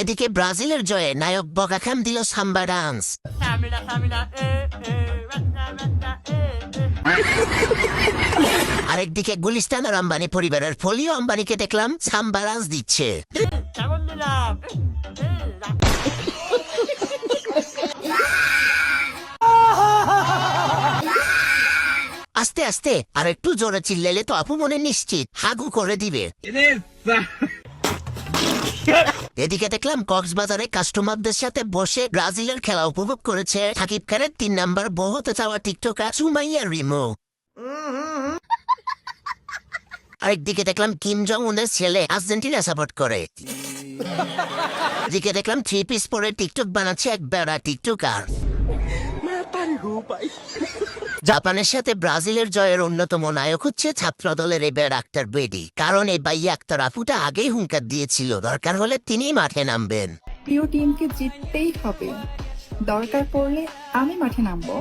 এদিকে ব্রাজিলের জয়ে নায়ক বকাখাম দিল সাম্বা ডান্স। আরেকদিকে গুলিস্তান আর আম্বানি পরিবারের ফলিও আম্বানিকে দেখলাম সাম্বা ডান্স দিচ্ছে। আস্তে আস্তে আর একটু জোরে চিল্লালে তো আপু মনে নিশ্চিত হাগু করে দিবে। এদিকে দেখলাম কক্সবাজারে কাস্টমারদের সাথে বসে ব্রাজিলের খেলা উপভোগ করেছে সাকিব খানের 3 নাম্বার বউ হতে চাওয়া টিকটকার সুমাইয়া রিমো। আরেকদিকে দেখলাম কিম জং উনের ছেলে আর্জেন্টিনা সাপোর্ট করে। এদিকে দেখলাম 3 পিস পরে টিকটক বানাচ্ছে এক বেড়া টিকটকার। জাপানের সাথে ব্রাজিলের জয়ের অন্যতম নায়ক হচ্ছে ছাত্রদলের এই ডাক্তার বেডি, কারণ এই বাইয়া আক্তার আফুটা আগেই হুঙ্কার দিয়েছিল দরকার হলে তিনিই মাঠে নামবেন। প্রিয় টিমকে জিততেই হবে, দরকার পড়লে আমি মাঠে নামবো।